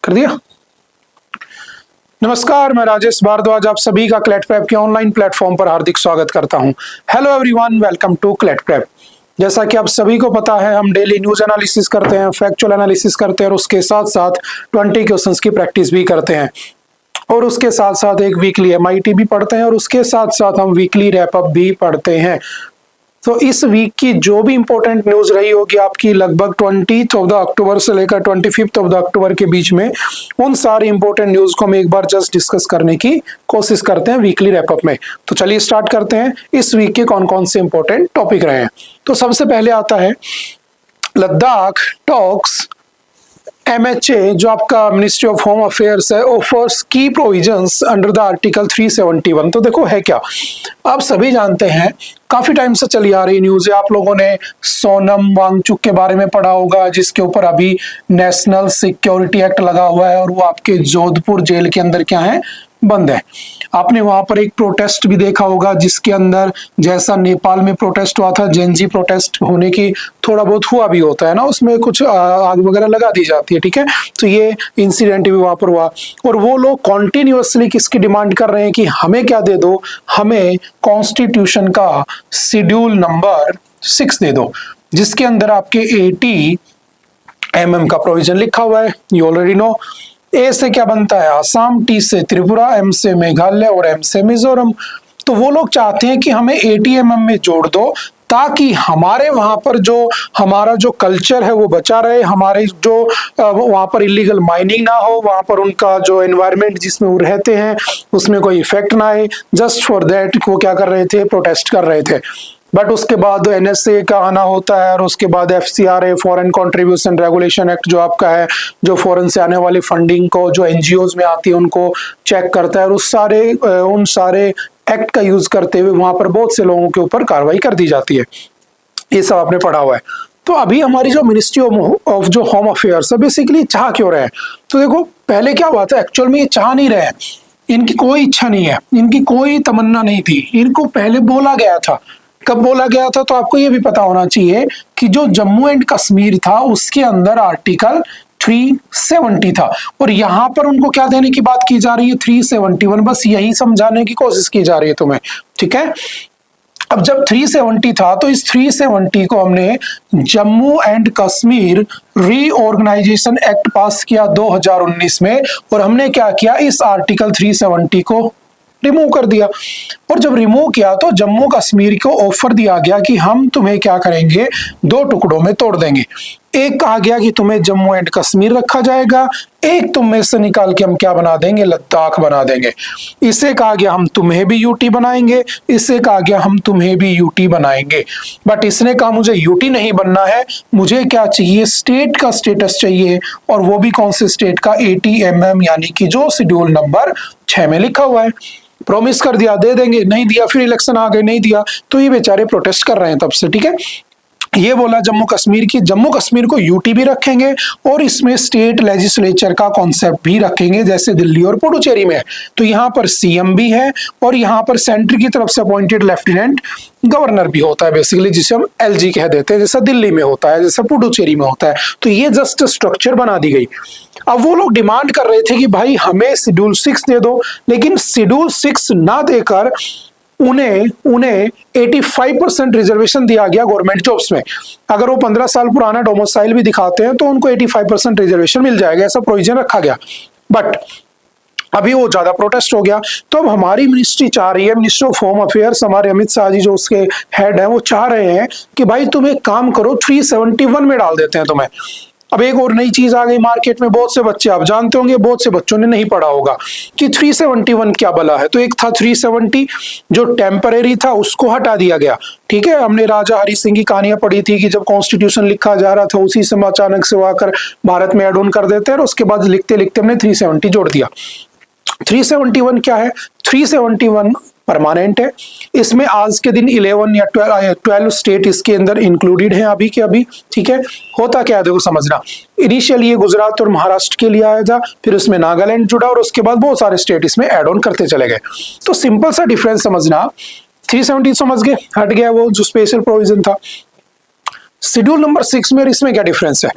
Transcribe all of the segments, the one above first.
कर दिया। नमस्कार, मैं राजेश भारद्वाज आप सभी का क्लैट प्रेप के ऑनलाइन प्लेटफॉर्म पर हार्दिक स्वागत करता हूं। Hello everyone, welcome to CLAT prep. जैसा कि आप सभी को पता है, हम डेली न्यूज एनालिसिस करते हैं, फैक्चुअल एनालिसिस करते हैं और उसके साथ साथ 20 क्वेश्चंस की प्रैक्टिस भी करते हैं और उसके साथ साथ एक वीकली एमआईटी भी पढ़ते हैं और उसके साथ साथ हम वीकली रैपअप भी पढ़ते हैं। तो इस वीक की जो भी इंपॉर्टेंट न्यूज रही होगी आपकी लगभग 20 अक्टूबर से लेकर 25 अक्टूबर के बीच में, उन सारी इंपॉर्टेंट न्यूज को हम एक बार जस्ट डिस्कस करने की कोशिश करते हैं वीकली रैपअप में। तो चलिए स्टार्ट करते हैं इस वीक के कौन कौन से इंपॉर्टेंट टॉपिक रहे हैं। तो सबसे पहले आता है लद्दाख टॉक्स MHA, जो आपका मिनिस्ट्री ऑफ होम अफेयर्स है, ऑफर्स की प्रोविजंस अंडर द आर्टिकल 371। तो देखो है क्या, आप सभी जानते हैं काफी टाइम से चली आ रही न्यूज है। आप लोगों ने सोनम वांगचुक के बारे में पढ़ा होगा, जिसके ऊपर अभी नेशनल सिक्योरिटी एक्ट लगा हुआ है और वो आपके जोधपुर जेल के अंदर क्या है, बंद है। आपने वहां पर एक प्रोटेस्ट भी देखा होगा, जिसके अंदर जैसा नेपाल में प्रोटेस्ट हुआ था, जेनजी प्रोटेस्ट होने की थोड़ा बहुत हुआ भी होता है ना, उसमें कुछ आग वगैरह लगा दी जाती है, ठीक है। तो ये इंसिडेंट भी वहां पर हुआ और वो लोग कॉन्टिन्यूअसली किसकी डिमांड कर रहे हैं कि हमें क्या दे दो, हमें कॉन्स्टिट्यूशन का शेड्यूल नंबर 6 दे दो, जिसके अंदर आपके 80 mm का प्रोविजन लिखा हुआ है। You already know. ए से क्या बनता है आसाम, टी से त्रिपुरा, एम से मेघालय और एम से मिजोरम। तो वो लोग चाहते हैं कि हमें 80 mm में जोड़ दो, ताकि हमारे वहां पर जो हमारा जो कल्चर है वो बचा रहे, हमारे जो वहां पर इलीगल माइनिंग ना हो, वहां पर उनका जो एनवायरनमेंट जिसमें वो रहते हैं उसमें कोई इफेक्ट ना आए। जस्ट फॉर दैट वो क्या कर रहे थे, प्रोटेस्ट कर रहे थे। बट उसके बाद NSA का आना होता है और उसके बाद FCRA, foreign contribution regulation act, जो आपका है, जो फॉरेन से आने वाली फंडिंग को जो NGOs में आती है उनको चेक करता है और उन सारे एक्ट का यूज करते हुए वहां पर बहुत से लोगों के ऊपर कार्रवाई कर दी जाती है। ये सब आपने पढ़ा हुआ है। तो अभी हमारी जो मिनिस्ट्री ऑफ जो होम अफेयर्स है, बेसिकली चाह क्यों रहे हैं, तो देखो पहले क्या हुआ था, एक्चुअल में ये चाह नहीं रहे हैं, इनकी कोई इच्छा नहीं है, इनकी कोई तमन्ना नहीं थी। इनको पहले बोला गया था। कब बोला गया था, तो आपको ये भी पता होना चाहिए कि जो जम्मू एंड कश्मीर था उसके अंदर आर्टिकल 370 था और यहां पर उनको क्या देने की बात की जा रही है, 371। बस यही समझाने की कोशिश की जा रही है तुम्हें, ठीक है। अब जब 370 था तो इस 370 को हमने Jammu and Kashmir reorganisation act pass किया 2019 में और हमने क्या किया, इस आर्टिकल 370 को रिमूव कर दिया। और जब रिमूव किया तो जम्मू कश्मीर को ऑफर दिया गया कि हम तुम्हें क्या करेंगे, 2 टुकड़ों में तोड़ देंगे। एक कहा गया कि तुम्हें जम्मू एंड कश्मीर रखा जाएगा, एक तुम में से निकाल के हम क्या बना देंगे, लद्दाख बना देंगे। इसे कहा गया हम तुम्हें भी यूटी बनाएंगे, इससे कहा गया हम तुम्हें भी यूटी बनाएंगे। बट इसने कहा मुझे यूटी नहीं बनना है, मुझे क्या चाहिए, स्टेट का स्टेटस चाहिए, और वो भी कौन से स्टेट का, 80 mm, यानी कि जो शेड्यूल नंबर 6 में लिखा हुआ है। प्रॉमिस कर दिया दे देंगे, नहीं दिया, फिर इलेक्शन आ गए, नहीं दिया, तो ये बेचारे प्रोटेस्ट कर रहे हैं तब से, ठीक है। ये बोला जम्मू कश्मीर की, जम्मू कश्मीर को यूटी भी रखेंगे और इसमें स्टेट लेजिस्लेचर का कॉन्सेप्ट भी रखेंगे, जैसे दिल्ली और पुडुचेरी में। तो यहाँ पर CM भी है और यहाँ पर सेंटर की तरफ से अपॉइंटेड लेफ्टिनेंट गवर्नर भी होता है, बेसिकली जिसे हम LG कह देते हैं, जैसा दिल्ली में होता है, जैसा पुडुचेरी में होता है। तो ये जस्ट स्ट्रक्चर बना दी गई। अब वो लोग डिमांड कर रहे थे कि भाई हमें शेड्यूल 6 दे दो, लेकिन शेड्यूल 6 ना देकर उन्हें 85% रिजर्वेशन दिया गया गवर्नमेंट जॉब्स में। अगर वो 15 साल पुराना डोमिसाइल भी दिखाते हैं तो उनको 85% रिजर्वेशन मिल जाएगा, ऐसा प्रोविजन रखा गया। बट अभी वो ज्यादा प्रोटेस्ट हो गया, तो अब हमारी मिनिस्ट्री चाह रही है, मिनिस्ट्री ऑफ होम अफेयर्स, हमारे अमित शाह जी जो उसके हेड है, वो चाह रहे हैं कि भाई तुम एक काम करो, 371 में डाल देते हैं तुम्हें। अब एक और नई चीज आ गई मार्केट में, बहुत से बच्चे आप जानते होंगे, बहुत से बच्चों ने नहीं पढ़ा होगा कि 371 क्या बला है। तो एक था 370 जो टेम्परेरी था, उसको हटा दिया गया, ठीक है। हमने राजा हरि सिंह की कहानियां पढ़ी थी कि जब कॉन्स्टिट्यूशन लिखा जा रहा था उसी समय अचानक से वो आकर भारत में एड ऑन कर देते हैं और उसके बाद लिखते लिखते हमने 370 जोड़ दिया। 371 क्या है, 371 परमानेंट है। इसमें आज के दिन 11 या 12 स्टेट इसके अंदर इंक्लूडेड हैं अभी के अभी, ठीक है। होता क्या है देखो समझना, इनिशियली ये गुजरात और महाराष्ट्र के लिए आया था, फिर उसमें नागालैंड जुड़ा और उसके बाद बहुत सारे स्टेट इसमें ऐड ऑन करते चले गए। तो सिंपल सा डिफरेंस समझना, 370 समझ गए, हट गया वो जो स्पेशल प्रोविजन था। शेड्यूल नंबर 6 में इसमें क्या डिफरेंस है,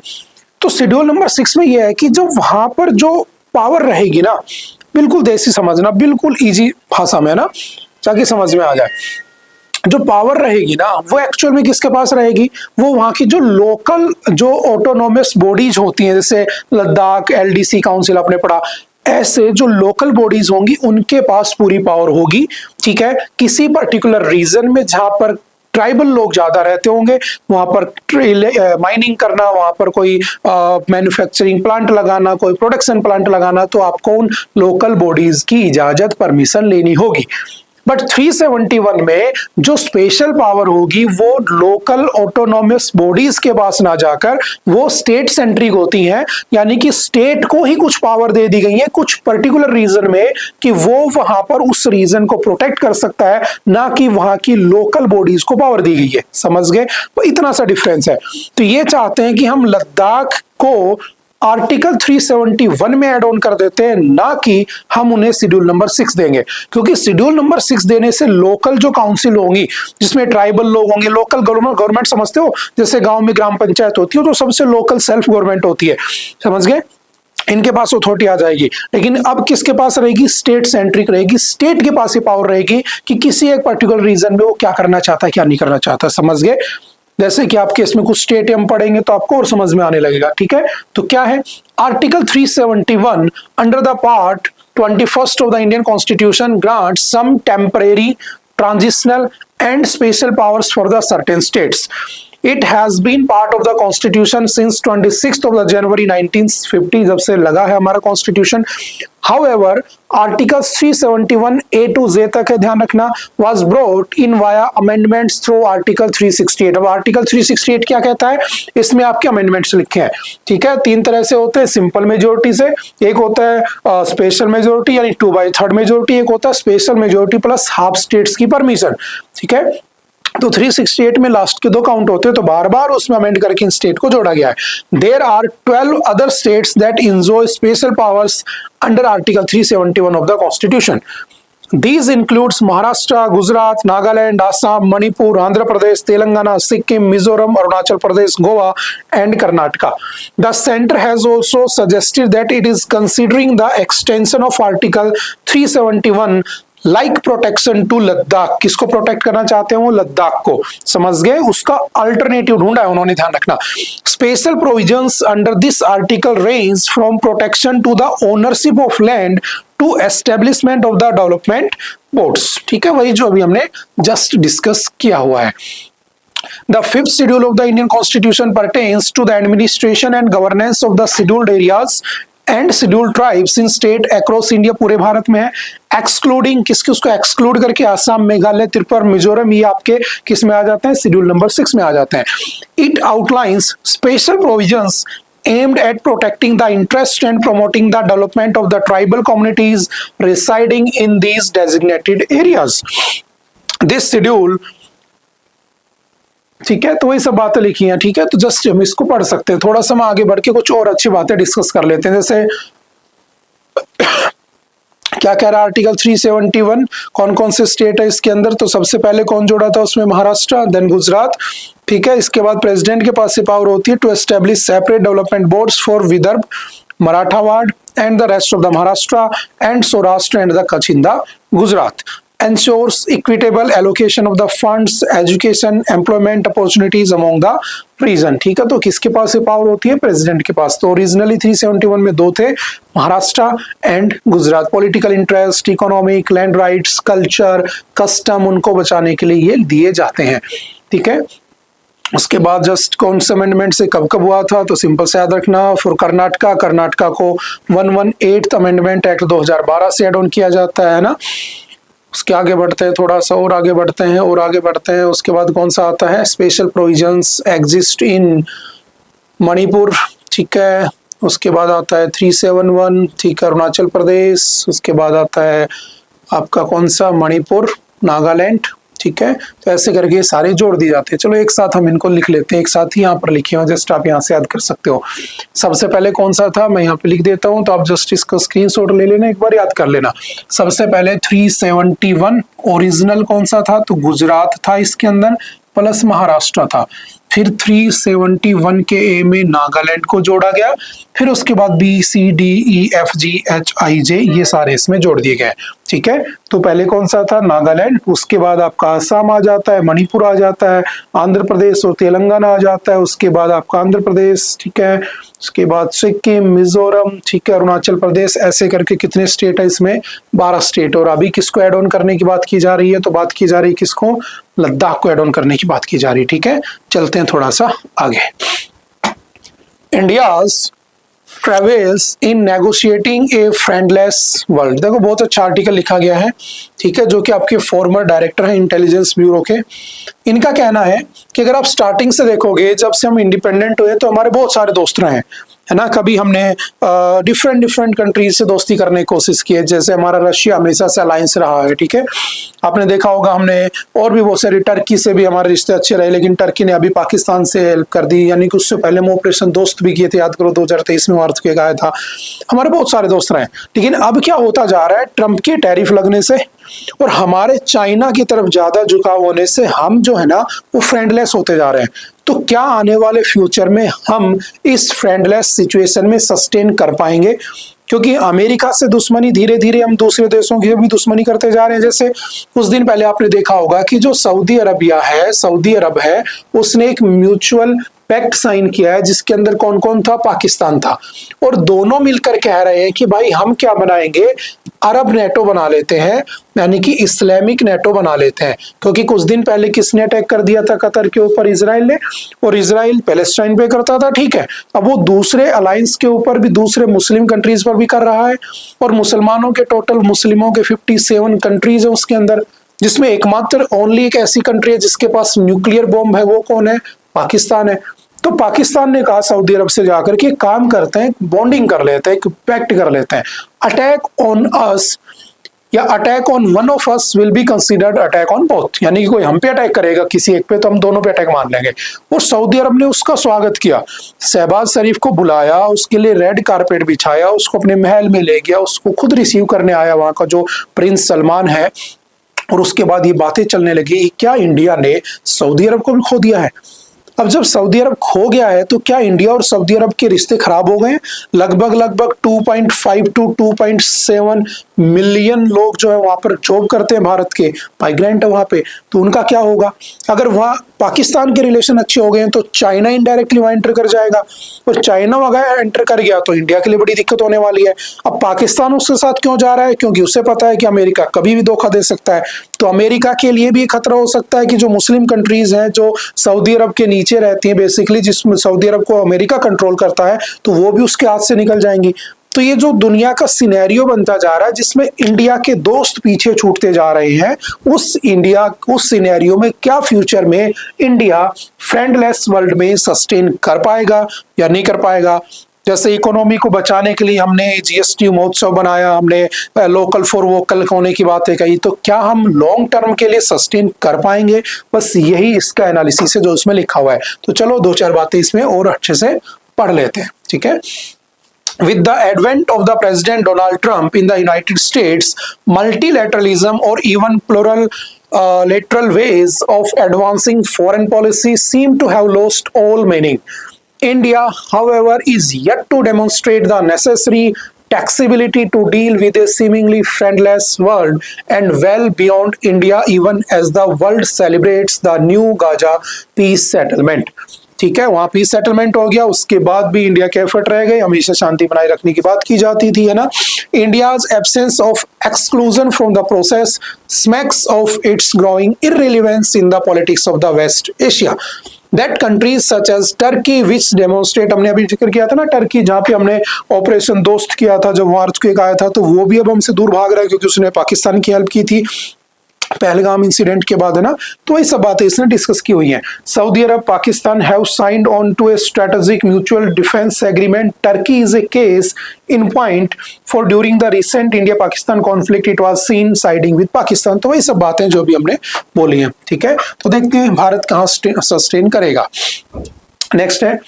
तो शेड्यूल नंबर 6 में यह है कि जो वहां पर जो पावर रहेगी ना, बिल्कुल देसी समझना, बिल्कुल इजी भाषा में ना, ताकि समझ में आ जाए। जो पावर रहेगी ना वो एक्चुअल में किसके पास रहेगी, वो वहां की जो लोकल जो ऑटोनोमस बॉडीज होती हैं, जैसे लद्दाख एलडीसी काउंसिल आपने पढ़ा, ऐसे जो लोकल बॉडीज होंगी उनके पास पूरी पावर होगी। ठीक है, किसी पर्टिकुलर रीजन में जहां पर ट्राइबल लोग ज्यादा रहते होंगे, वहां पर माइनिंग करना, वहां पर कोई मैन्युफैक्चरिंग प्लांट लगाना, कोई प्रोडक्शन प्लांट लगाना, तो आपको उन लोकल बॉडीज की इजाजत परमिशन लेनी होगी। बट 371 में जो स्पेशल पावर होगी वो लोकल ऑटोनोमस बॉडीज के पास ना जाकर वो स्टेट सेंट्रिक होती हैं, यानी कि स्टेट को ही कुछ पावर दे दी गई है कुछ पर्टिकुलर रीजन में, कि वो वहां पर उस रीजन को प्रोटेक्ट कर सकता है, ना कि वहां की लोकल बॉडीज को पावर दी गई है। समझ गए? तो इतना सा डिफरेंस है। तो ये चाहते हैं कि हम लद्दाख को आर्टिकल 371 में ऐड ऑन कर देते हैं, ना कि हम उन्हें शेड्यूल नंबर 6 देंगे, क्योंकि शेड्यूल नंबर 6 देने से लोकल जो काउंसिल होंगी जिसमें ट्राइबल लोग होंगे, लोकल गवर्नमेंट समझते हो, जैसे गांव में ग्राम पंचायत होती है तो सबसे लोकल सेल्फ गवर्नमेंट होती है, समझ गए, इनके पास अथॉरिटी आ जाएगी। लेकिन अब किसके पास रहेगी, स्टेट सेंट्रिक रहेगी, स्टेट के पास ही पावर रहेगी कि किसी एक पर्टिकुलर रीजन में वो क्या करना चाहता है क्या नहीं करना चाहता। समझ गए? जैसे कि आपके इसमें कुछ स्टेट हम पढ़ेंगे तो आपको और समझ में आने लगेगा। ठीक है, तो क्या है article 371 under the part 21 of the Indian constitution grant some temporary transitional and special powers for the certain states. It has been part of the Constitution since 26th of the January 1950, जब से लगा है हमारा Constitution. However, Articles 371 A to Z तक है, ध्यान रखना, was brought in via amendments through Article 368. अब Article 368 क्या कहता है, इसमें आपके amendments लिखे हैं। ठीक है, तीन तरह से होते हैं, सिंपल मेजोरिटी से, एक होता है स्पेशल मेजोरिटी यानी 2/3 मेजोरिटी, एक होता है special majority plus half states की परमिशन। ठीक है, तो 368 में लास्ट के दो काउंट होते हैं, तो बार बार उसमें अमेंड करके इन स्टेट को जोड़ा गया है। There are 12 other states that enjoy special powers under article 371 of the constitution. These includes Maharashtra, Gujarat, Nagaland, Assam, Manipur, Andhra Pradesh, Telangana, Sikkim, Mizoram, Arunachal Pradesh, Goa, and Karnataka. The center has also suggested that it is considering the extension of Article 371 like protection to Ladakh. किसको protect करना चाहते हैं वो, लद्दाख को। समझ गए? उसका alternative ढूंढा है उन्होंने, ध्यान रखना। Special provisions under this article range from protection to the ownership of land to establishment of the development boards. ठीक है, वही जो अभी हमने जस्ट डिस्कस किया हुआ है। The fifth schedule of the Indian Constitution pertains to the administration and governance of the scheduled areas and scheduled tribes in state across India, पूरे भारत में है। एक्सक्लूडिंग किसके, उसको एक्सक्लूड करके आसाम, मेघालय, त्रिपुरा, मिजोरम, ये आपके किस में आ जाते हैं, शेड्यूल नंबर 6 में आ जाते हैं। It outlines special provisions aimed at protecting the interest and promoting the development of the tribal communities residing in these designated areas. This schedule, ठीक है, तो वही सब बातें लिखी हैं। ठीक है, तो जस्ट हम इसको पढ़ सकते हैं। थोड़ा सा हम आगे बढ़ के कुछ और अच्छी बातें डिस्कस कर लेते हैं। जैसे क्या कह रहा है आर्टिकल 371, कौन कौन से स्टेट है इसके अंदर, तो सबसे पहले कौन जोड़ा था उसमें, महाराष्ट्र, देन गुजरात। ठीक है, इसके बाद प्रेसिडेंट के पास से पावर होती है to establish separate development boards for Vidarbha, Marathwada and the rest of the Maharashtra and Saurashtra and the Kutch in the Gujarat. ensures equitable allocation of the funds, education, employment opportunities among the region। ठीक है, तो किसके पास ये पावर होती है, प्रेसिडेंट के पास। तो ओरिजिनली 371 में दो थे, Maharashtra and Gujarat. Political interest, economic, land rights, culture, custom, उनको बचाने के लिए ये दिए जाते हैं। ठीक है, उसके बाद जस्ट कौन से अमेंडमेंट से कब कब हुआ था, तो सिंपल से याद रखना। फॉर कर्नाटका को 118th अमेंडमेंट एक्ट 2012 से एड ऑन किया जाता है ना। उसके आगे बढ़ते हैं, थोड़ा सा और आगे बढ़ते हैं और आगे बढ़ते हैं। उसके बाद कौन सा आता है, special provisions exist in Manipur. ठीक है, उसके बाद आता है 371, ठीक है, अरुणाचल प्रदेश। उसके बाद आता है आपका कौन सा, मणिपुर, नागालैंड। ठीक है, तो ऐसे करके सारे जोड़ दिए जाते हैं। चलो एक साथ हम इनको लिख लेते हैं, एक साथ ही यहाँ पर लिखे हुए, जस्ट आप यहाँ से याद कर सकते हो। सबसे पहले कौन सा था, मैं यहाँ पे लिख देता हूँ, तो आप जस्ट इसको स्क्रीनशॉट ले लेना, एक बार याद कर लेना। सबसे पहले 371 ओरिजिनल कौन सा था, तो गुजरात था इसके अंदर, प्लस महाराष्ट्र था। फिर 371 के ए में नागालैंड को जोड़ा गया, फिर उसके बाद B C D E F G H I J ये सारे इसमें जोड़ दिए गए। ठीक है, तो पहले कौन सा था? नागालैंड, उसके बाद आपका असम आ जाता है, मणिपुर आ जाता है, आंध्र प्रदेश और तेलंगाना आ जाता है, उसके बाद आपका आंध्र प्रदेश, ठीक है, उसके बाद सिक्किम, मिजोरम, ठीक है, अरुणाचल प्रदेश, ऐसे करके कितने स्टेट है इसमें? 12 स्टेट। और अभी किसको ऐड ऑन करने की बात की जा रही है? तो बात की जा रही है किसको? लद्दाख को ऐड ऑन करने की बात की जा रही है। ठीक है, चलते हैं थोड़ा सा आगे। India's travels in negotiating a friendless world. देखो बहुत अच्छा आर्टिकल लिखा गया है, ठीक है, जो कि आपके फॉर्मर डायरेक्टर हैं इंटेलिजेंस ब्यूरो के। इनका कहना है कि अगर आप स्टार्टिंग से देखोगे, जब से हम इंडिपेंडेंट हुए तो हमारे बहुत सारे दोस्त रहे हैं, है ना। कभी हमने डिफरेंट कंट्रीज से दोस्ती करने की कोशिश की है, जैसे हमारा रशिया हमेशा से अलायंस रहा है। ठीक है, आपने देखा होगा हमने और भी बहुत सारी, टर्की से भी हमारे रिश्ते अच्छे रहे, लेकिन टर्की ने अभी पाकिस्तान से हेल्प कर दी, यानी कि उससे पहले हम ऑपरेशन दोस्त भी किए थे, याद करो 2023 में अर्थक्वेक आया था। हमारे बहुत सारे दोस्त रहे, लेकिन अब क्या होता जा रहा है, ट्रंप के टैरिफ लगने से और हमारे चाइना की तरफ ज्यादा झुकाव होने से हम जो है ना वो फ्रेंडलेस होते जा रहे हैं। तो क्या आने वाले फ्यूचर में हम इस फ्रेंडलेस सिचुएशन में सस्टेन कर पाएंगे? क्योंकि अमेरिका से दुश्मनी धीरे धीरे हम दूसरे देशों की भी दुश्मनी करते जा रहे हैं। जैसे कुछ दिन पहले आपने देखा होगा कि जो सऊदी अरब है, उसने एक म्यूचुअल पैक्ट साइन किया है, जिसके अंदर कौन कौन था? पाकिस्तान था। और दोनों मिलकर कह रहे हैं कि भाई हम क्या बनाएंगे, अरब नेटो बना लेते हैं, यानी कि इस्लामिक नेटो बना लेते हैं। क्योंकि कुछ दिन पहले किसने अटैक कर दिया था कतर के ऊपर? इजराइल ने, और इजराइल पैलेस्टाइन पे करता था, ठीक है। अब वो दूसरे अलायंस के ऊपर भी, दूसरे मुस्लिम कंट्रीज पर भी कर रहा है, और मुसलमानों के टोटल मुस्लिमों के 57 कंट्रीज है उसके अंदर, जिसमें एकमात्र ओनली एक ऐसी कंट्री है जिसके पास न्यूक्लियर बॉम्ब है, वो कौन है? पाकिस्तान है। तो पाकिस्तान ने कहा सऊदी अरब से जाकर के काम करते हैं, बॉन्डिंग कर लेते हैं, एक पैक्ट कर लेते हैं, अटैक ऑन अस या attack on one of us will be considered attack on both, यानी कि कोई हम पे अटैक करेगा किसी एक पे तो हम दोनों पे अटैक मान लेंगे। और सऊदी अरब ने उसका स्वागत किया, शहबाज शरीफ को बुलाया, उसके लिए रेड कारपेट बिछाया, उसको अपने महल में ले गया, उसको खुद रिसीव करने आया वहां का जो प्रिंस सलमान है। और उसके बाद ये बातें चलने लगी, क्या इंडिया ने सऊदी अरब को भी खो दिया है? अब जब सऊदी अरब खो गया है तो क्या इंडिया और सऊदी अरब के रिश्ते खराब हो गए? लगभग 2.5 टू 2.7 मिलियन लोग जो है वहां पर जॉब करते हैं, भारत के माइग्रेंट है वहां पे, तो उनका क्या होगा? अगर वहां पाकिस्तान के रिलेशन अच्छे हो गए हैं तो चाइना इनडायरेक्टली वहां एंटर कर जाएगा, और चाइना अगर एंटर कर गया तो इंडिया के लिए बड़ी दिक्कत होने वाली है। अब पाकिस्तान उसके साथ क्यों जा रहा है? क्योंकि उसे पता है कि अमेरिका कभी भी धोखा दे सकता है। तो अमेरिका के लिए भी खतरा हो सकता है कि जो मुस्लिम कंट्रीज हैं जो सऊदी अरब के नीचे रहती हैं बेसिकली, जिसमें सऊदी अरब को अमेरिका कंट्रोल करता है, तो वो भी उसके हाथ से निकल जाएंगी। तो ये जो दुनिया का सिनेरियो बनता जा रहा है जिसमें इंडिया के दोस्त पीछे छूटते जा रहे हैं, उस सिनेरियो में क्या फ्यूचर में इंडिया फ्रेंडलेस वर्ल्ड में सस्टेन कर पाएगा या नहीं कर पाएगा? जैसे इकोनॉमी को बचाने के लिए हमने जीएसटी महोत्सव बनाया, हमने लोकल फॉर वोकल होने की बातें कही, तो क्या हम लॉन्ग टर्म के लिए सस्टेन कर पाएंगे? बस यही इसका एनालिसिस है जो इसमें लिखा हुआ है। तो चलो 2-4 बातें इसमें और अच्छे से पढ़ लेते हैं, ठीक है। With the advent of the President Donald Trump in the United States, multilateralism or even lateral ways of advancing foreign policy seem to have lost all meaning. India, however, is yet to demonstrate the necessary taxability to deal with a seemingly friendless world, and well beyond India, even as the world celebrates the new Gaza peace settlement. ठीक है, वहां piece settlement हो गया, उसके बाद भी India के effort रह गए, हमेशा शांति बनाए रखने की बात की जाती थी, है ना। India's absence of exclusion from the process smacks of its growing irrelevance in the politics of the West Asia. That countries such as Turkey which demonstrate, हमने अभी जिक्र किया था ना टर्की, जहां पे हमने ऑपरेशन दोस्त किया था जब वहां अर्थक्वेक आया था, तो वो भी अब हमसे दूर भाग रहा है क्योंकि उसने पाकिस्तान की हेल्प की थी पहलगाम इंसिडेंट के बाद, है ना। तो ये सब बातें इसने डिस्कस की हुई हैं। Saudi Arab Pakistan have signed on to a strategic mutual defence agreement. Turkey is a case in point for during the recent India Pakistan conflict it was seen siding with Pakistan. तो ये सब बातें जो भी हमने बोली हैं, ठीक है। तो देखते हैं भारत कहाँ सस्टेन करेगा। नेक्स्ट है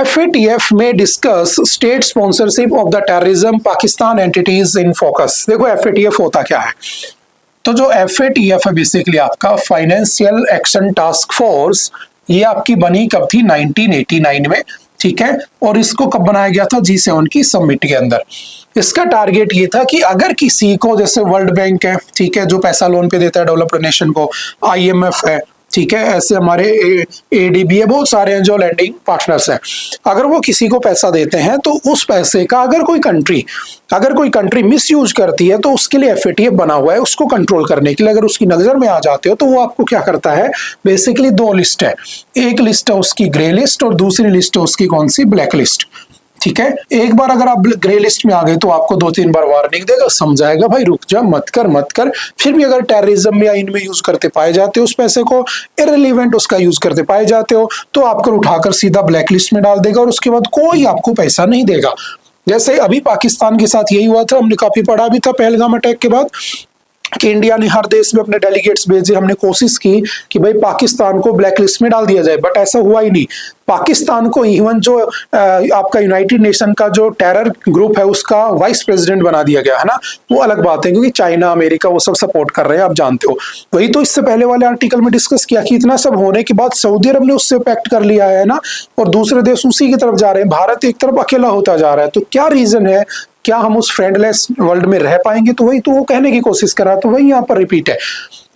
FATF में discuss state sponsorship of the terrorism Pakistan entities in focus. देखो FATF होता क्या है, तो जो FATF है बेसिकली आपका फाइनेंशियल एक्शन टास्क फोर्स, ये आपकी बनी कब थी? 1989 में, ठीक है। और इसको कब बनाया गया था? G7 की समिट के अंदर। इसका टारगेट ये था कि अगर किसी को, जैसे वर्ल्ड बैंक है, ठीक है, जो पैसा लोन पे देता है डेवलप्ड नेशन को, IMF है, ठीक है, ऐसे हमारे ADB है, बहुत सारे हैं जो लैंडिंग पार्टनर्स हैं। अगर वो किसी को पैसा देते हैं तो उस पैसे का अगर कोई कंट्री मिसयूज करती है तो उसके लिए FATF बना हुआ है, उसको कंट्रोल करने के लिए। अगर उसकी नजर में आ जाते हो तो वो आपको क्या करता है? बेसिकली दो लिस्ट है, एक लिस्ट है उसकी ग्रे लिस्ट और दूसरी लिस्ट है उसकी कौन सी? ब्लैक लिस्ट, ठीक है। एक बार अगर आप ग्रे लिस्ट में आ गए तो आपको 2-3 बार वार्निंग देगा, समझाएगा भाई रुक जा, मत कर। फिर भी अगर टेररिज्म या इनमें यूज करते पाए जाते हो, उस पैसे को इररिलेवेंट उसका यूज करते पाए जाते हो, तो आपको उठाकर सीधा ब्लैक लिस्ट में डाल देगा और उसके बाद कोई आपको पैसा नहीं देगा। जैसे अभी पाकिस्तान के साथ यही हुआ था, हमने काफी पढ़ा भी था पहलगाम अटैक के बाद कि इंडिया ने हर देश में अपने डेलीगेट्स भेजे, हमने कोशिश की कि भाई पाकिस्तान को ब्लैक लिस्ट में डाल दिया जाए, बट ऐसा हुआ ही नहीं। पाकिस्तान को इवन जो आपका यूनाइटेड नेशन का जो टेरर ग्रुप है उसका वाइस प्रेसिडेंट बना दिया गया है ना, वो अलग बात है, क्योंकि चाइना, अमेरिका वो सब सपोर्ट कर रहे हैं, आप जानते हो। वही तो इससे पहले वाले आर्टिकल में डिस्कस किया कि इतना सब होने के बाद सऊदी अरब ने उससे पैक्ट कर लिया है ना, और दूसरे देश उसी की तरफ जा रहे हैं, भारत एक तरफ अकेला होता जा रहा है। तो क्या रीजन है? क्या हम उस फ्रेंडलेस वर्ल्ड में रह पाएंगे? तो वही तो वो कहने की कोशिश कर रहा, तो वही यहाँ पर रिपीट है।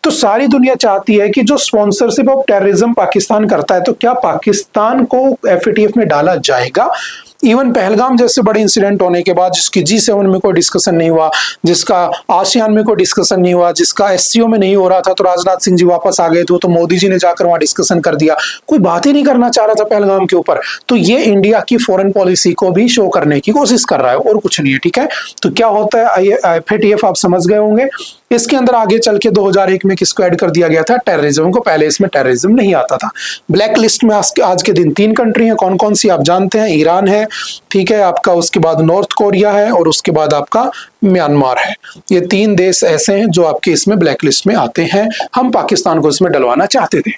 तो सारी दुनिया चाहती है कि जो स्पॉन्सरशिप ऑफ टेररिज्म पाकिस्तान करता है, तो क्या पाकिस्तान को FATF में डाला जाएगा? इवन पहलगाम जैसे बड़े इंसिडेंट होने के बाद, जिसकी G7 में कोई डिस्कशन नहीं हुआ, जिसका आसियान में कोई डिस्कशन नहीं हुआ, जिसका SCO में नहीं हो रहा था, तो राजनाथ सिंह जी वापस आ गए थे, तो मोदी जी ने जाकर वहां डिस्कशन कर दिया, कोई बात ही नहीं करना चाह रहा था पहलगाम के ऊपर। तो ये इंडिया की फॉरेन पॉलिसी को भी शो करने की कोशिश कर रहा है और कुछ नहीं है, ठीक है। तो क्या होता है FATF, आप समझ गए होंगे। इसके अंदर आगे चल के 2001 में किसको ऐड कर दिया गया था? टेररिज्म को। पहले इसमें टेररिज्म नहीं आता था। ब्लैक लिस्ट में आज के दिन 3 कंट्री हैं, कौन कौन सी आप जानते हैं? ईरान है, ठीक है, आपका उसके बाद नॉर्थ कोरिया है और उसके बाद आपका म्यांमार है। ये 3 देश ऐसे हैं जो आपके इसमें ब्लैक लिस्ट में आते हैं। हम पाकिस्तान को इसमें डलवाना चाहते थे।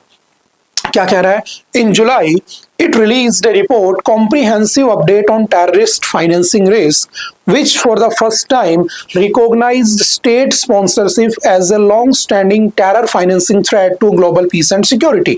क्या कह रहा है? इन जुलाई it released a report comprehensive update on terrorist financing risk, which for the first time recognized state sponsorship as a long-standing terror financing threat to global peace and security.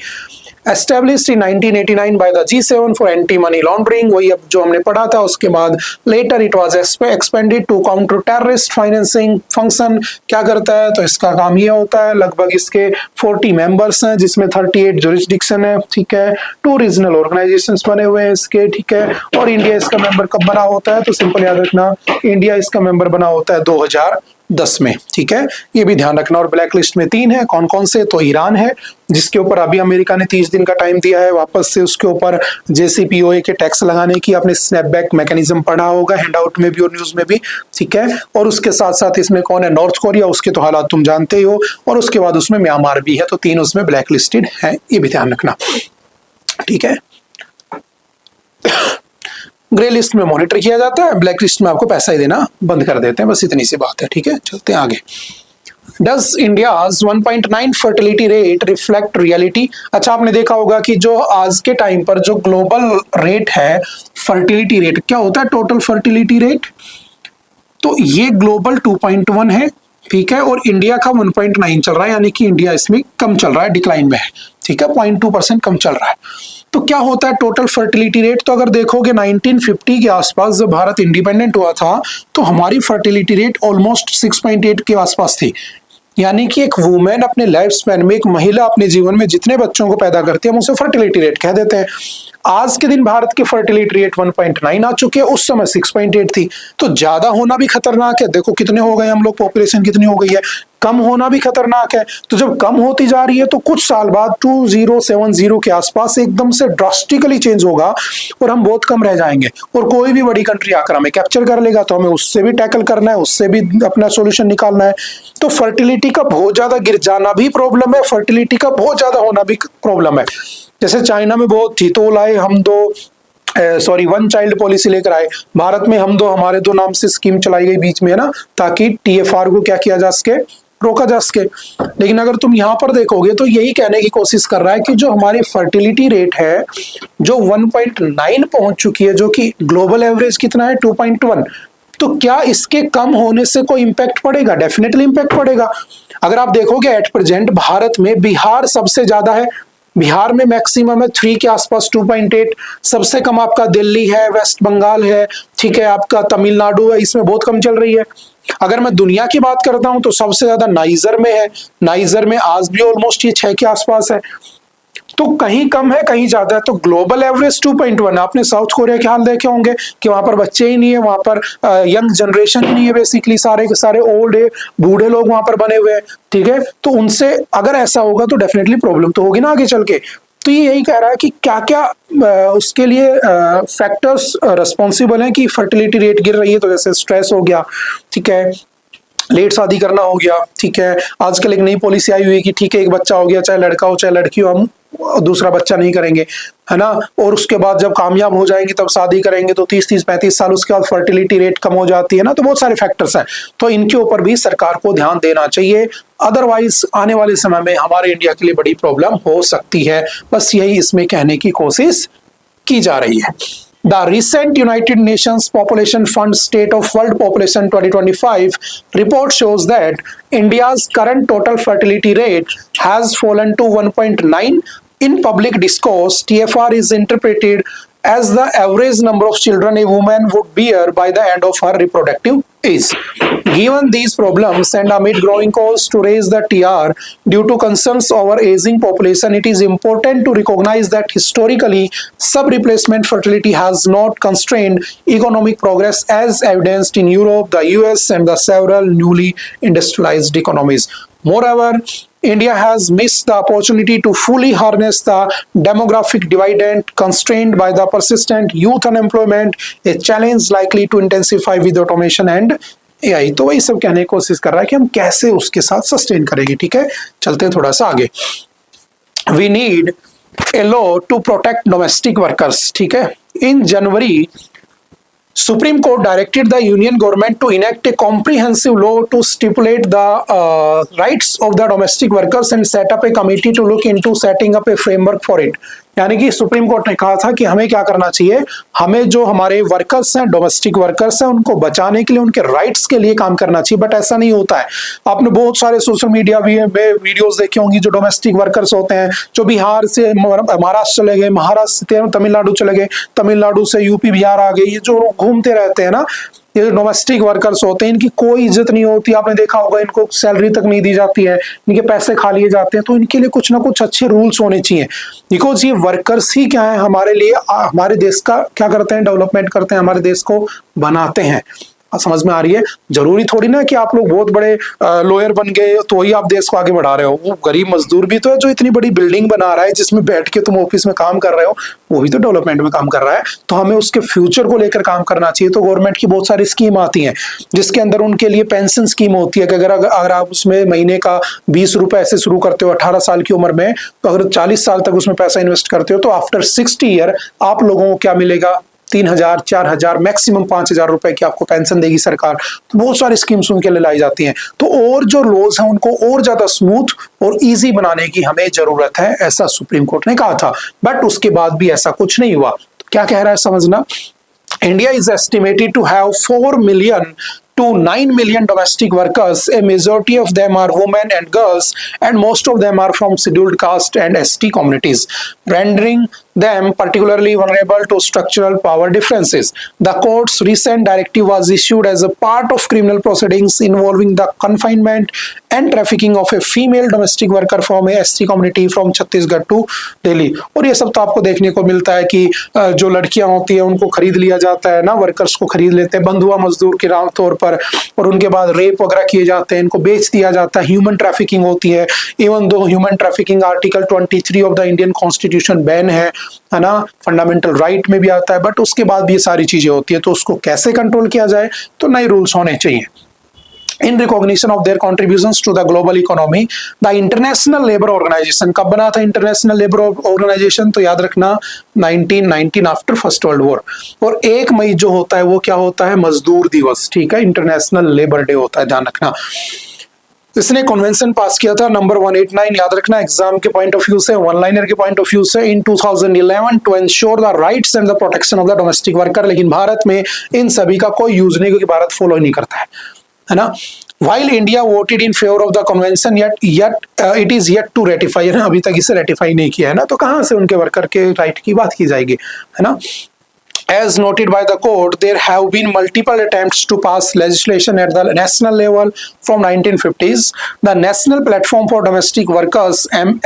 Established in 1989 by the G7 for anti-money laundering, वही अब जो हमने पढ़ा था, उसके बाद later it was expanded to counter terrorist financing function। क्या करता है? तो इसका काम ये होता है, लगभग इसके 40 मेंबर्स हैं, जिसमें 38 जुरिस्डिक्शन है, ठीक है, 2 रीजनल ऑर्गेनाइजेशंस बने हुए हैं इसके, ठीक है। और इंडिया इसका मेंबर कब बना होता है? तो सिंपल याद रखना, इंडिया इसका मेंबर बना होता है 2010 में, ठीक है, ये भी ध्यान रखना। और ब्लैक लिस्ट में 3 है, कौन कौन से? तो ईरान है, जिसके ऊपर अभी अमेरिका ने 30 दिन का टाइम दिया है वापस से उसके ऊपर JCPOA के टैक्स लगाने की। आपने स्नैपबैक मैकेनिज्म पढ़ा होगा हैंडआउट में भी और न्यूज में भी, ठीक है। और उसके साथ साथ इसमें कौन है? नॉर्थ कोरिया, उसके तो हालात तुम जानते ही हो। और उसके बाद उसमें म्यांमार भी है, तो 3 उसमें ब्लैक लिस्टेड है, ये भी ध्यान रखना, ठीक है। ग्रे लिस्ट में मॉनिटर किया जाता है, ब्लैक लिस्ट में आपको पैसा ही देना बंद कर देते हैं, बस इतनी सी बात है, ठीक है। चलते हैं आगे। Does India's 1.9 fertility rate reflect reality? अच्छा, आपने देखा होगा कि जो आज के टाइम पर जो ग्लोबल रेट है, फर्टिलिटी रेट क्या होता है? टोटल फर्टिलिटी रेट, तो ये ग्लोबल 2.1 है, ठीक है, और इंडिया का 1.9 चल रहा है, यानी कि इंडिया इसमें कम चल रहा है, डिक्लाइन में है, ठीक है, 0.2% कम चल रहा है। तो क्या होता है टोटल फर्टिलिटी रेट? तो अगर देखोगे 1950 के आसपास जब भारत इंडिपेंडेंट हुआ था, तो हमारी फर्टिलिटी रेट ऑलमोस्ट 6.8 के आसपास थी। यानी कि एक वुमेन अपने लाइफ स्पैन में, एक महिला अपने जीवन में जितने बच्चों को पैदा करती है, हम उसे फर्टिलिटी रेट कह देते हैं। आज के दिन भारत की फर्टिलिटी रेट 1.9 आ चुकी है, उस समय 6.8 थी। तो ज्यादा होना भी खतरनाक है, देखो कितने हो गए हम लोग, पॉपुलेशन कितनी हो गई है। कम होना भी खतरनाक है। तो जब कम होती जा रही है तो कुछ साल बाद 2070 के आसपास एकदम से ड्रास्टिकली चेंज होगा और हम बहुत कम रह जाएंगे और कोई भी बड़ी कंट्री आकर हमें कैप्चर कर लेगा, तो हमें उससे भी टैकल करना है, उससे भी अपना सॉल्यूशन निकालना है। तो फर्टिलिटी का बहुत ज्यादा गिर जाना भी प्रॉब्लम है, फर्टिलिटी का बहुत ज्यादा होना भी प्रॉब्लम है। जैसे चाइना में बहुत थी तो लाए हम दो वन चाइल्ड पॉलिसी लेकर आए, भारत में हम दो हमारे दो नाम से स्कीम चलाई गई बीच में, है ना, ताकि TFR को क्या किया जा सके, रोका जा सके। लेकिन अगर तुम यहाँ पर देखोगे तो यही कहने की कोशिश कर रहा है कि जो हमारी फर्टिलिटी रेट है जो 1.9 पहुंच चुकी है, जो कि ग्लोबल एवरेज कितना है 2.1, तो क्या इसके कम होने से कोई इंपैक्ट पड़ेगा? डेफिनेटली इंपैक्ट पड़ेगा। अगर आप देखोगे एट प्रेजेंट भारत में बिहार सबसे ज्यादा है, बिहार में मैक्सिमम है 3 के आसपास 2.8, सबसे कम आपका दिल्ली है, वेस्ट बंगाल है, ठीक है, आपका तमिलनाडु है, इसमें बहुत कम चल रही है। अगर मैं दुनिया की बात करता हूं तो सबसे ज्यादा नाइजर में है, नाइजर में आज भी ऑलमोस्ट ये 6 के आसपास है। तो कहीं कम है कहीं ज्यादा है। तो ग्लोबल एवरेज 2.1। आपने साउथ कोरिया के हाल देखे होंगे कि वहां पर बच्चे ही नहीं है, वहां पर यंग जनरेशन ही नहीं है, बेसिकली सारे के सारे ओल्ड है, बूढ़े लोग वहां पर बने हुए हैं, ठीक है। तो उनसे अगर ऐसा होगा तो डेफिनेटली प्रॉब्लम तो होगी ना आगे चल के। तो ये यही कह रहा है कि क्या क्या उसके लिए फैक्टर्स रिस्पॉन्सिबल हैं कि फर्टिलिटी रेट गिर रही है। तो जैसे स्ट्रेस हो गया, ठीक है, लेट शादी करना हो गया, ठीक है। आजकल एक नई पॉलिसी आई हुई है कि ठीक है, एक बच्चा हो गया, चाहे लड़का हो चाहे लड़की हो, हम दूसरा बच्चा नहीं करेंगे, है ना। और उसके बाद जब कामयाब हो जाएंगे तब शादी करेंगे, तो 30-35 साल उसके बाद फर्टिलिटी रेट कम हो जाती है ना। तो बहुत सारे फैक्टर्स हैं, तो इनके ऊपर भी सरकार को ध्यान देना चाहिए। अदरवाइज आने वाले समय में हमारे इंडिया के लिए बड़ी प्रॉब्लम हो सकती है। बस यही इसमें कहने की कोशिश की जा रही है। The recent United Nations Population Fund State of World Population 2025 report shows that India's current total fertility rate has fallen to 1.9. In public discourse, TFR is interpreted as the average number of children a woman would bear by the end of her reproductive age. Given these problems and amid growing calls to raise the TR due to concerns over aging population, it is important to recognize that historically sub-replacement fertility has not constrained economic progress as evidenced in Europe, the US, and the several newly industrialized economies. Moreover, India has missed the opportunity to fully harness the demographic dividend constrained by the persistent youth unemployment, a challenge likely to intensify with automation and AI। तो वही सब कहने की कोशिश कर रहा है कि हम कैसे उसके साथ सस्टेन करेंगे, ठीक है। चलते हैं थोड़ा सा आगे। We need a law to protect domestic workers, ठीक है। In January, Supreme Court directed the Union government to enact a comprehensive law to stipulate the rights of the domestic workers and set up a committee to look into setting up a framework for it। यानी कि supreme court ने कहा था कि हमें क्या करना चाहिए, हमें जो हमारे वर्कर्स हैं, डोमेस्टिक वर्कर्स हैं, उनको बचाने के लिए, उनके राइट्स के लिए काम करना चाहिए। बट ऐसा नहीं होता है। आपने बहुत सारे सोशल मीडिया में वीडियोस देखे होंगी, जो डोमेस्टिक वर्कर्स होते हैं, जो बिहार से महाराष्ट्र चले गए, महाराष्ट्र से तमिलनाडु चले गए, तमिलनाडु से यूपी बिहार आ गए, ये जो घूमते रहते हैं ना, ये जो डोमेस्टिक वर्कर्स होते हैं, इनकी कोई इज्जत नहीं होती। आपने देखा होगा, इनको सैलरी तक नहीं दी जाती है, इनके पैसे खा लिए जाते हैं। तो इनके लिए कुछ ना कुछ अच्छे रूल्स होने चाहिए, बिकॉज ये वर्कर्स ही क्या है हमारे लिए, हमारे देश का क्या करते हैं, डेवलपमेंट करते हैं, हमारे देश को बनाते हैं। समझ में आ रही है। जरूरी थोड़ी ना कि आप लोग बहुत बड़े लॉयर बन गए तो ही आप देश को आगे बढ़ा रहे हो। वो गरीब मजदूर भी तो है जो इतनी बड़ी बिल्डिंग बना रहा है, जिसमें बैठ के तुम ऑफिस में काम कर रहे हो, वो भी तो डेवलपमेंट में काम कर रहा है। तो हमें उसके फ्यूचर को लेकर काम करना चाहिए। तो गवर्नमेंट की बहुत सारी स्कीम आती हैं, जिसके अंदर उनके लिए पेंशन स्कीम होती है कि अगर आप उसमें महीने का 20 रुपए ऐसे शुरू करते हो 18 साल की उम्र में, तो अगर 40 साल तक उसमें पैसा इन्वेस्ट करते हो, तो आफ्टर 60 ईयर आप लोगों को क्या मिलेगा, 3,000, 4,000, मैक्सिमम 5,000 रुपए की आपको पेंशन देगी सरकार। तो बहुत सारी स्कीम्स उनके लिए लाई जाती हैं। तो और जो लॉज हैं उनको और ज्यादा स्मूथ और इजी बनाने की हमें जरूरत है, ऐसा सुप्रीम कोर्ट ने कहा था। बट उसके बाद भी ऐसा कुछ नहीं हुआ। तो क्या कह रहा है समझना, India is estimated to have 4 million to 9 million domestic workers. A majority of them are women and girls, and most of them are from scheduled caste and ST communities, rendering them particularly vulnerable to structural power differences. The court's recent directive was issued as a part of criminal proceedings involving the confinement and trafficking of a female domestic worker from a ST community from Chhattisgarh to Delhi। और ये सब तो आपको देखने को मिलता है कि जो लड़कियां होती है उनको खरीद लिया जाता है ना, वर्कर्स को खरीद लेते हैं बंधुआ मजदूर के तौर पर, और उनके बाद रेप वगैरह किए जाते हैं, इनको बेच दिया जाता है, ह्यूमन ट्रैफिकिंग होती है। Even though human trafficking article 23 of the Indian constitution ban है ना, फंडामेंटल राइट में भी आता है। बट उसके बाद भी ये सारी चीजें होती है। तो उसको कैसे कंट्रोल किया जाए, तो नए रूल्स होने चाहिए। In recognition of their contributions to the global economy, the International Labour Organization, कब बना था इंटरनेशनल लेबर ऑर्गेनाइजेशन, तो याद रखना 1919 आफ्टर फर्स्ट वर्ल्ड वॉर। और 1 मई जो होता है वो क्या होता है, मजदूर दिवस, ठीक है, इंटरनेशनल लेबर डे होता है, ध्यान रखना। इसने कन्वेंशन पास किया था नंबर 189, याद रखना, एग्जाम के पॉइंट ऑफ व्यू से, वन लाइनर के पॉइंट ऑफ व्यू से, in 2011 to ensure the rights and the protection of the domestic worker. लेकिन भारत में इन सभी का कोई यूज नहीं, क्योंकि भारत फॉलो नहीं करता है ना। While India voted in favor of the convention, yet it is yet to ratify, है ना, अभी तक इसे रेटिफाई नहीं किया है ना, तो कहाँ से उनके वर्कर के राइट की बात की जाएगी, है ना। As noted by the court, there have been multiple attempts to pass legislation at the national level from 1950s. The National Platform for Domestic Workers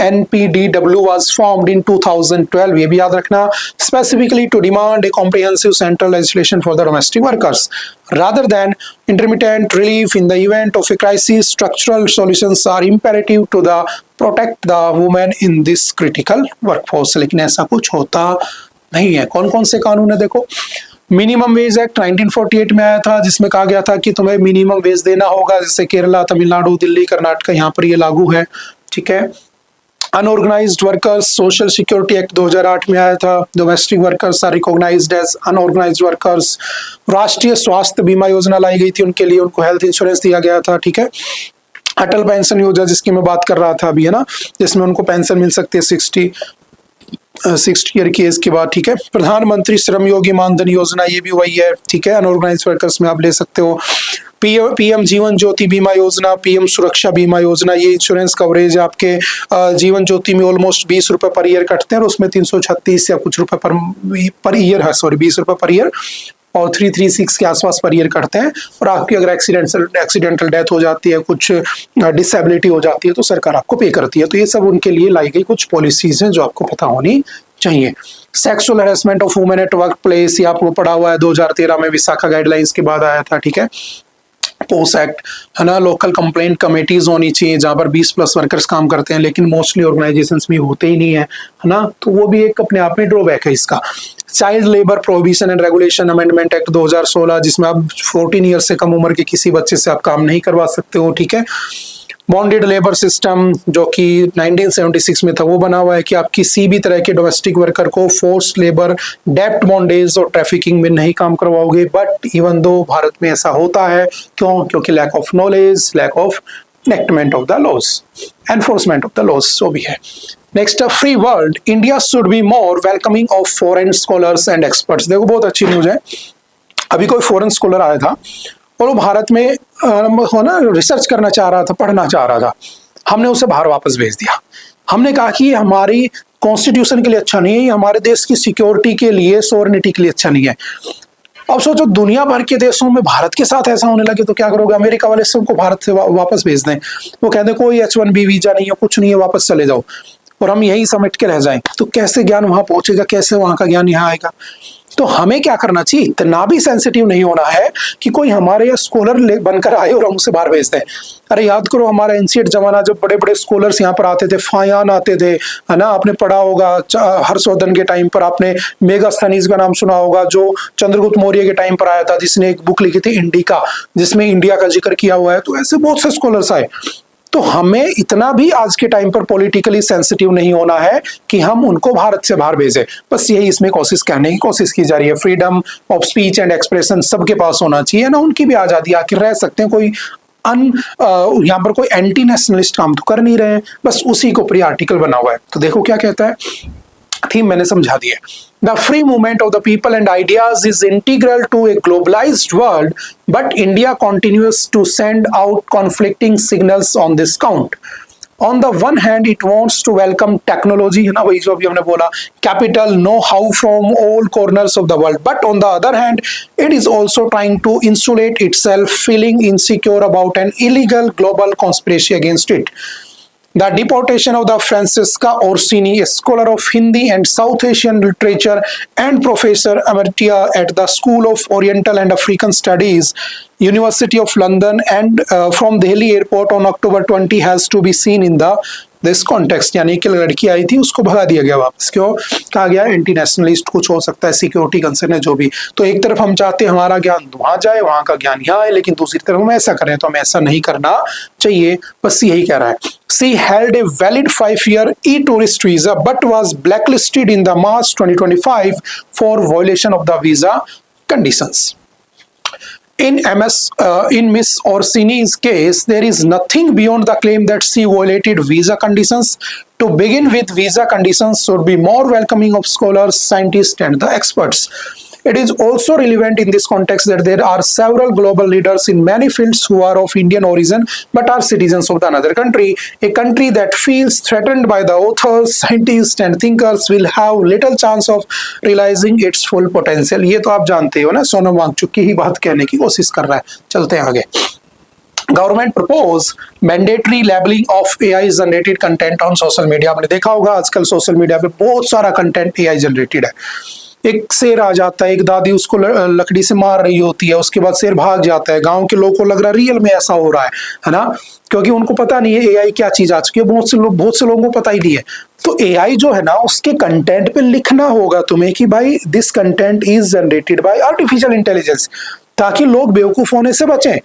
(NPDW) was formed in 2012. ये भी याद रखना, specifically to demand a comprehensive central legislation for the domestic workers. Rather than intermittent relief in the event of a crisis, structural solutions are imperative to protect the women in this critical workforce. लेकिन ऐसा कुछ होता नहीं है। कौन कौन से कानून है देखो, मिनिमम वेज एक्ट 1948 में आया था, जिसमें कहा गया था कि तुम्हें मिनिमम वेज देना होगा, जैसे केरला, तमिलनाडु, दिल्ली, कर्नाटक, यहाँ पर ये लागू है, ठीक है। Unorganised workers social security act 2008 में आया था, domestic workers are recognised as unorganised workers. राष्ट्रीय स्वास्थ्य बीमा योजना लाई गई थी उनके लिए, उनको हेल्थ इंश्योरेंस दिया गया था, ठीक है। अटल पेंशन योजना जिसकी मैं बात कर रहा था अभी, है ना, जिसमें उनको पेंशन मिल सकती है 60 ईयर की एज के बाद, ठीक है। प्रधानमंत्री श्रम योगी मानधन योजना, ये भी वही है, ठीक है, अनऑर्गेनाइज्ड वर्कर्स में आप ले सकते हो। पीएम जीवन ज्योति बीमा योजना, पीएम सुरक्षा बीमा योजना, ये इंश्योरेंस कवरेज आपके जीवन ज्योति में ऑलमोस्ट 20 रुपए पर ईयर कटते हैं, और उसमें 336 या कुछ रुपए पर ईयर है, सॉरी 20 रुपए पर ईयर और 336 के आसपास पर ईयर करते हैं। और आपकी अगर एक्सीडेंटल डेथ हो जाती है, कुछ डिसेबिलिटी हो जाती है, तो सरकार आपको पे करती है। तो ये सब उनके लिए लाई गई कुछ पॉलिसीज हैं जो आपको पता होनी चाहिए। Sexual harassment of women at work place, ये आपको पढ़ा हुआ है, 2013 में विशाखा गाइडलाइंस के बाद आया था, ठीक है। पोस्ट एक्ट, है ना, लोकल कंप्लेंट कमेटीज होनी चाहिए जहां पर 20+ वर्कर्स काम करते हैं, लेकिन मोस्टली ऑर्गेनाइजेशंस में होते ही नहीं है ना, तो वो भी एक अपने आप में ड्रॉबैक है इसका। Child labour prohibition and regulation amendment act 2016, जिसमें आप 14 ईयर से कम उम्र के किसी बच्चे से आप काम नहीं करवा सकते हो, ठीक है। बॉन्डेड लेबर सिस्टम जो कि 1976 में था, वो बना हुआ है कि आप किसी भी तरह के डोमेस्टिक वर्कर को फोर्स लेबर, डेप्ट बॉन्डेज और ट्रैफिकिंग में नहीं काम करवाओगे। बट इवन दो भारत में ऐसा होता है, क्यों? क्योंकि lack of knowledge, lack of enactment of the laws, enforcement of the laws, so भी है। Next, free world, India should be more welcoming of foreign scholars and experts. देखो बहुत अच्छी न्यूज है, अभी कोई फॉरेन स्कॉलर आया था और वो भारत में ना रिसर्च करना चाह रहा था, पढ़ना चाह रहा था, हमने उसे बाहर वापस भेज दिया। हमने कहा कि हमारी कॉन्स्टिट्यूशन के लिए अच्छा नहीं है, हमारे देश की सिक्योरिटी के लिए, सोवरेनिटी के लिए अच्छा नहीं है। अब सोचो दुनिया भर के देशों में भारत के साथ ऐसा होने लगे तो क्या करोगे? अमेरिका वाले सबको भारत से वापस भेज दें, वो कहते हैं कोई H1B वीजा नहीं है, कुछ नहीं है, वापस चले जाओ, और हम यही समेट के रह जाएं, तो कैसे ज्ञान वहां पहुंचेगा, कैसे वहां का ज्ञान यहाँ आएगा? तो हमें क्या करना चाहिए? इतना भी सेंसिटिव नहीं होना है कि कोई हमारे यहाँ स्कॉलर बनकर आए और हम उसे बाहर भेज दें। अरे याद करो हमारा एंशिएंट जमाना, जब बड़े बड़े स्कॉलर्स यहाँ पर आते थे, फायान आते थे, है ना, आपने पढ़ा होगा हर्षवर्धन के टाइम पर, आपने मेगास्थनीज का नाम सुना होगा जो चंद्रगुप्त मौर्य के टाइम पर आया था, जिसने एक बुक लिखी थी इंडिका, जिसमें इंडिया का जिक्र किया हुआ है। तो ऐसे बहुत से स्कॉलर्स आए। तो हमें इतना भी आज के टाइम पर पॉलिटिकली सेंसिटिव नहीं होना है कि हम उनको भारत से बाहर भेजें। बस यही इसमें कोशिश करने की कोशिश की जा रही है। Freedom of speech and expression सबके पास होना चाहिए ना, उनकी भी आजादी, आखिर रह सकते हैं, कोई यहाँ पर कोई एंटी नेशनलिस्ट काम तो कर नहीं रहे हैं, बस उसी को प्री आर्टिकल बना हुआ है। तो देखो क्या कहता है, थीम मैंने समझा दिया। The free movement of the people and ideas is integral to a globalized world, but India continues to send out conflicting signals on this count. On the one hand, it wants to welcome technology, है ना, वही जो अभी हमने बोला, capital, know-how from all corners of the world. But on the other hand, it is also trying to insulate itself, feeling insecure about an illegal global conspiracy against it. The deportation of the Francisca Orsini, a scholar of Hindi and South Asian literature and professor emerita at the School of Oriental and African Studies, University of London, and from Delhi airport on October 20 has to be seen in this context। यानी कि लड़की आई थी, उसको भगा दिया गया वापस, क्यों? कहा गया एंटी नेशनलिस्ट, कुछ हो सकता है, सिक्योरिटी कंसर्न है, जो भी। तो एक तरफ हम चाहते हैं हमारा ज्ञान वहां जाए, वहां का ज्ञान यहाँ आए, लेकिन दूसरी तरफ हम ऐसा करें, तो हमें ऐसा नहीं करना चाहिए। बस यही कह रहा है। She held a valid 5-year e-tourist visa but was blacklisted in the March 2025 for violation of the visa conditions. In Miss Orsini's case, there is nothing beyond the claim that she violated visa conditions. To begin with, visa conditions should be more welcoming of scholars, scientists, and the experts. It is also relevant in this context that there are several global leaders in many fields who are of Indian origin but are citizens of the another country. A country that feels threatened by the authors, scientists and thinkers will have little chance of realizing its full potential. ये तो आप जानते हो ना, सोनम वांगचुक की ही बात कहने की कोशिश कर रहा है। चलते हैं आगे। Government propose mandatory labelling of AI generated content on social media. आपने देखा होगा आजकल सोशल मीडिया पे बहुत सारा कंटेंट एआई जनरेटेड है। एक शेर आ जाता है, एक दादी उसको लकड़ी से मार रही होती है, उसके बाद शेर भाग जाता है, गांव के लोगों को लग रहा है रियल में ऐसा हो रहा है ना, क्योंकि उनको पता नहीं है एआई क्या चीज आ चुकी है। बहुत से लोगों को पता ही नहीं है। तो एआई जो है ना, उसके कंटेंट पे लिखना होगा तुम्हें कि भाई this content is generated by artificial intelligence, ताकि लोग बेवकूफ होने से बचें।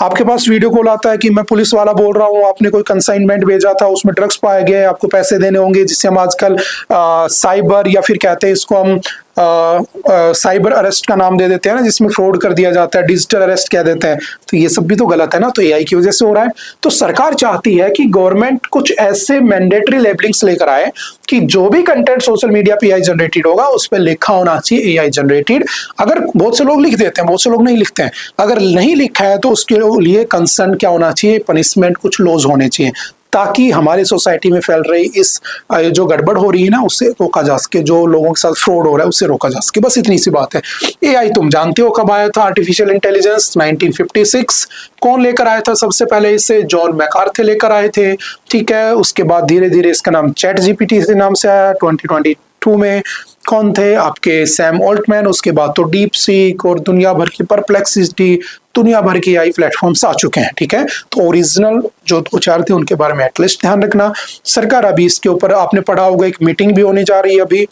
आपके पास वीडियो कॉल आता है कि मैं पुलिस वाला बोल रहा हूँ, आपने कोई कंसाइनमेंट भेजा था, उसमें ड्रग्स पाए गए, आपको पैसे देने होंगे, जिसे हम आजकल साइबर या फिर कहते हैं इसको हम साइबर अरेस्ट का नाम दे देते हैं ना, जिसमें फ्रॉड कर दिया जाता है, डिजिटल अरेस्ट कह देते हैं। तो ये सब भी तो गलत है ना, तो एआई की वजह से हो रहा है। तो सरकार चाहती है कि गवर्नमेंट कुछ ऐसे मैंडेटरी लेबलिंग्स लेकर आए कि जो भी कंटेंट सोशल मीडिया पे एआई जनरेटेड होगा उस पर लिखा होना चाहिए एआई जनरेटेड। अगर बहुत से लोग लिख देते हैं, बहुत से लोग नहीं लिखते हैं, अगर नहीं लिखा है तो उसके लिए कंसर्न क्या होना चाहिए, पनिशमेंट, कुछ लॉज होने चाहिए, ताकि हमारी सोसाइटी में फैल रही इस जो गड़बड़ हो रही है ना, उससे रोका जा सके, जो लोगों के साथ फ्रॉड हो रहा है उससे रोका जा सके। बस इतनी सी बात है। एआई तुम जानते हो कब आया था, आर्टिफिशियल इंटेलिजेंस 1956। कौन लेकर आया था सबसे पहले इसे? जॉन मैकार्थी लेकर आए थे, ठीक है। उसके बाद धीरे धीरे इसका नाम चैट जीपीटी के नाम से आया 2022 में। कौन थे आपके? Sam Altman. उसके बाद तो डीप सीक और दुनिया भर की परप्लेक्सिटी, दुनिया भर के एआई प्लेटफॉर्म्स आ चुके हैं, ठीक है। तो ओरिजिनल जो दो चार थे उनके बारे में एटलीस्ट ध्यान रखना। सरकार अभी इसके ऊपर, आपने पढ़ा होगा, एक मीटिंग भी होने जा रही है अभी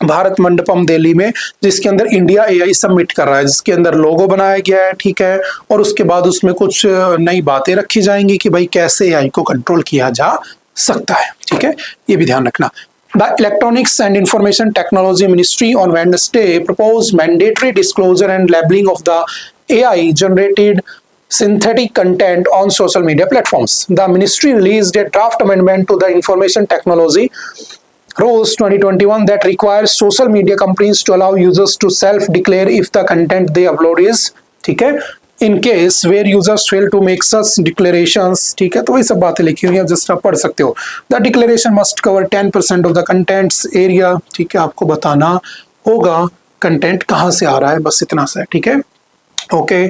भारत मंडपम दिल्ली में, जिसके अंदर इंडिया एआई सबमिट कर रहा है, जिसके अंदर लोगो बनाया गया है, ठीक है। और उसके बाद उसमें कुछ नई बातें रखी जाएंगी कि भाई कैसे एआई को कंट्रोल किया जा सकता है, ठीक है। ये भी ध्यान रखना। The Electronics and Information Technology Ministry on Wednesday proposed mandatory disclosure and labeling of the AI-generated synthetic content on social media platforms. The ministry released a draft amendment to the Information Technology Rules 2021 that requires social media companies to allow users to self-declare if the content they upload is, ठीक है, in case where users fail to make such declarations, ठीक है। तो वही सब बातें लिखी हुई हैं, जस्ट आप पढ़ सकते हो। The declaration must cover 10% of the contents area, ठीक है। आपको बताना होगा कंटेंट कहाँ से आ रहा है, बस इतना सा है, ठीक है। ओके,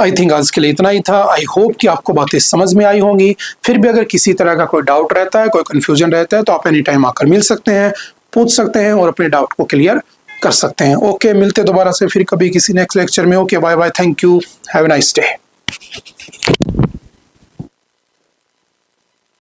आई थिंक आज के लिए इतना ही था। आई होप कि आपको बातें समझ में आई होंगी। फिर भी अगर किसी तरह का कोई डाउट रहता है, कोई कंफ्यूजन रहता है, तो आप एनी टाइम आकर मिल सकते हैं, पूछ सकते हैं और अपने डाउट को क्लियर कर सकते हैं। ओके, मिलते दोबारा से फिर कभी किसी नेक्स्ट लेक्चर में। Okay, bye bye, thank you, have a nice day.